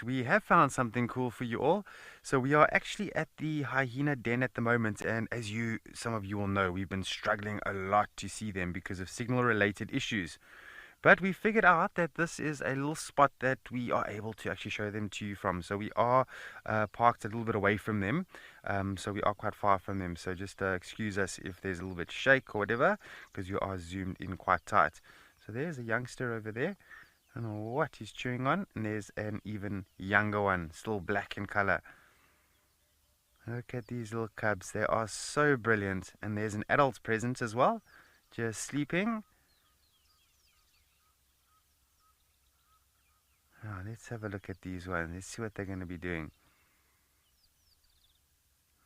right, we have found something cool for you all. So we are actually at the hyena den at the moment, and as some of you will know, we've been struggling a lot to see them because of signal related issues. But we figured out that this is a little spot that we are able to actually show them to you from. So we are parked a little bit away from them. So we are quite far from them. So just excuse us if there's a little bit shake or whatever, because you are zoomed in quite tight. So there's a youngster over there. I don't know what he's chewing on. And there's an even younger one, still black in color. Look at these little cubs. They are so brilliant. And there's an adult present as well, just sleeping. Oh, let's have a look at these ones. Let's see what they're going to be doing.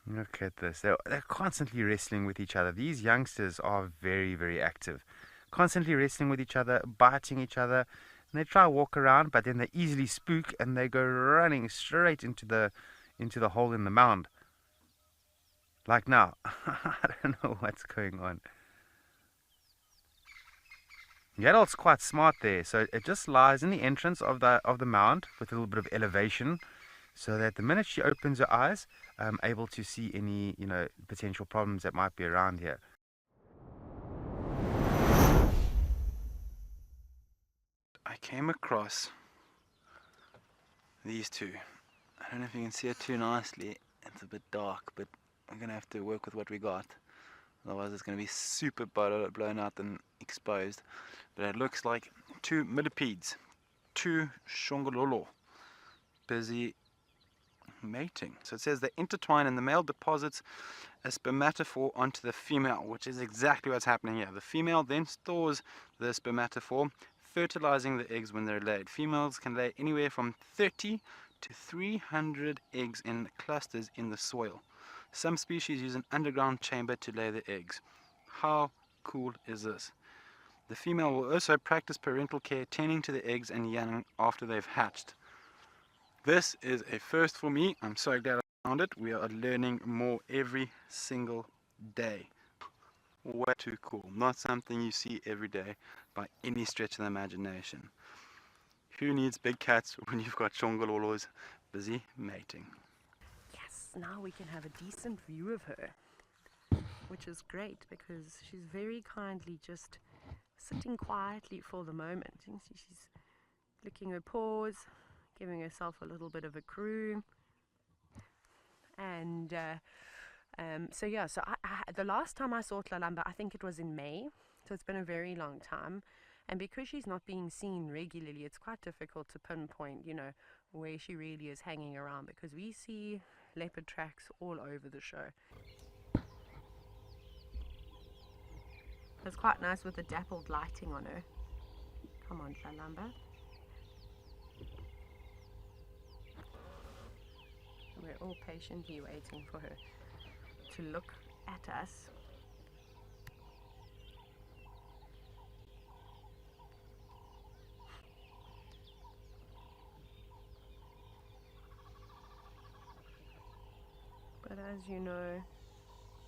Look at this. They're constantly wrestling with each other. These youngsters are very, very active. Constantly wrestling with each other, biting each other. And they try to walk around, but then they easily spook and they go running straight into the hole in the mound. Like now. I don't know what's going on. The adult's quite smart there, so it just lies in the entrance of the mound with a little bit of elevation, so that the minute she opens her eyes, I'm able to see any potential problems that might be around here. I came across these two. I don't know if you can see it too nicely. It's a bit dark, but I'm gonna have to work with what we got. Otherwise it's going to be super blown out and exposed. But it looks like two millipedes, two shongololo, busy mating. So it says they intertwine and the male deposits a spermatophore onto the female, which is exactly what's happening here. The female then stores the spermatophore, fertilizing the eggs when they're laid. Females can lay anywhere from 30 to 300 eggs in clusters in the soil. Some species use an underground chamber to lay the eggs. How cool is this? The female will also practice parental care, tending to the eggs and young after they've hatched. This is a first for me. I'm so glad I found it. We are learning more every single day. Way too cool. Not something you see every day by any stretch of the imagination. Who needs big cats when you've got shongololos busy mating? Now we can have a decent view of her, which is great because she's very kindly just sitting quietly for the moment. You can see she's licking her paws, giving herself a little bit of a crew. And so the last time I saw Tlalamba, I think it was in May, so it's been a very long time. And because she's not being seen regularly, it's quite difficult to pinpoint, where she really is hanging around, because we see leopard tracks all over the show. It's quite nice with the dappled lighting on her. Come on, Tlalamba. We're all patiently waiting for her to look at us. But as you know,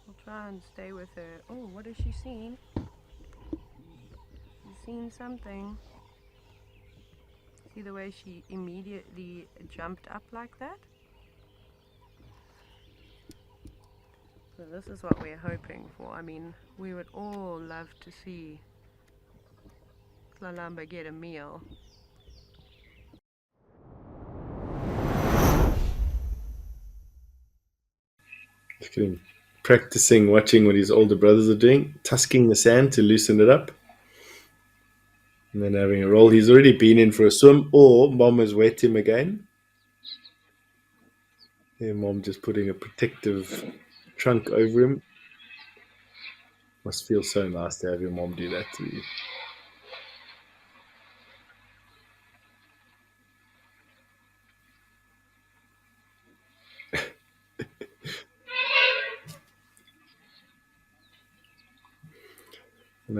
we'll try and stay with her. Oh, what has she seen? She's seen something. See the way she immediately jumped up like that? So this is what we're hoping for. I mean, we would all love to see Tlalamba get a meal. Look at him practicing, watching what his older brothers are doing, tusking the sand to loosen it up, and then having a roll. He's already been in for a swim, or mom has wet him again. Yeah, mom just putting a protective trunk over him. Must feel so nice to have your mom do that to you.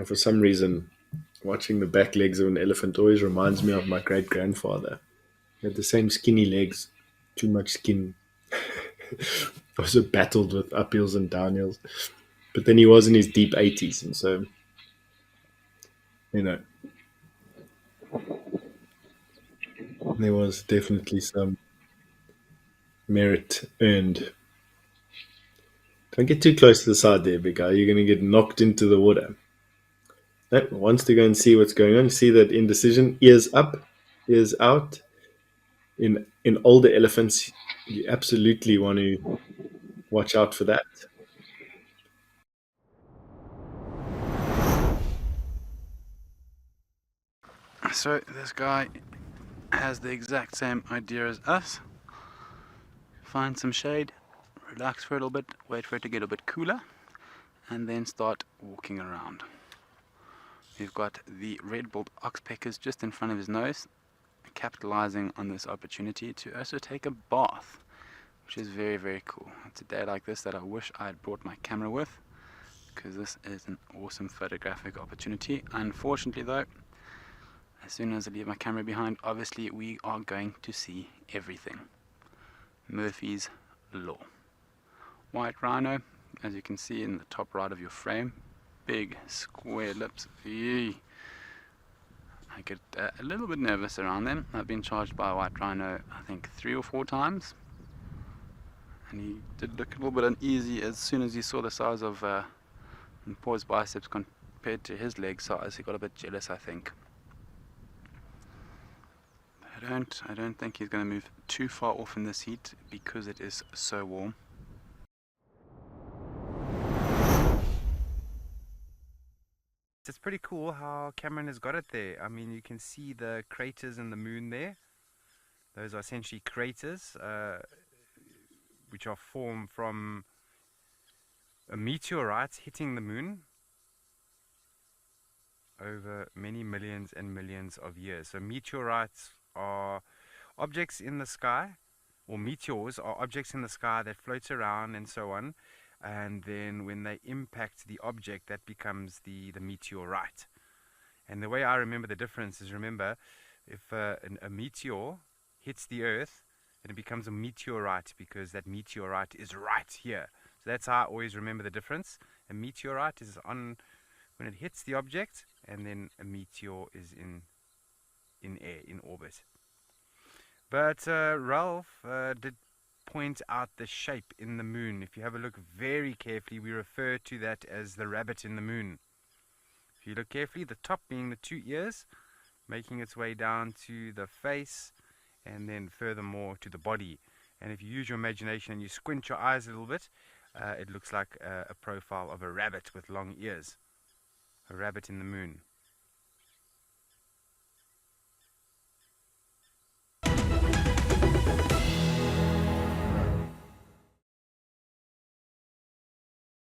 For some reason, watching the back legs of an elephant always reminds me of my great grandfather. He had the same skinny legs, too much skin. Also battled with uphills and downhills. But then he was in his deep 80s, and so, There was definitely some merit earned. Don't get too close to the side there, big guy. You're going to get knocked into the water. No, wants to go and see what's going on. See that indecision. Ears up, ears out. In older elephants, you absolutely want to watch out for that. So this guy has the exact same idea as us. Find some shade, relax for a little bit, wait for it to get a bit cooler, and then start walking around. We've got the red-billed oxpeckers just in front of his nose, capitalizing on this opportunity to also take a bath, which is very, very cool. It's a day like this that I wish I had brought my camera with, because this is an awesome photographic opportunity. Unfortunately though, as soon as I leave my camera behind, obviously we are going to see everything. Murphy's Law. White rhino, as you can see in the top right of your frame, big square lips. Eee. I get a little bit nervous around them. I've been charged by a white rhino I think 3 or 4 times, and he did look a little bit uneasy as soon as he saw the size of Paul's biceps compared to his leg size. He got a bit jealous, I think. I don't think he's going to move too far off in this heat because it is so warm. It's pretty cool how Cameron has got it there. I mean, you can see the craters in the moon there. Those are essentially craters which are formed from a meteorite hitting the moon over many millions and millions of years. So meteorites are objects in the sky, or meteors are objects in the sky that float around and so on, and then when they impact the object, that becomes the meteorite. And the way I remember the difference is, remember, if a meteor hits the earth, then it becomes a meteorite because that meteorite is right here. So that's how I always remember the difference. A meteorite is on when it hits the object, and then a meteor is in air, in orbit. But Ralph did point out the shape in the moon. If you have a look very carefully, we refer to that as the rabbit in the moon. If you look carefully, the top being the 2 ears, making its way down to the face, and then furthermore to the body. And if you use your imagination and you squint your eyes a little bit, it looks like a profile of a rabbit with long ears. A rabbit in the moon.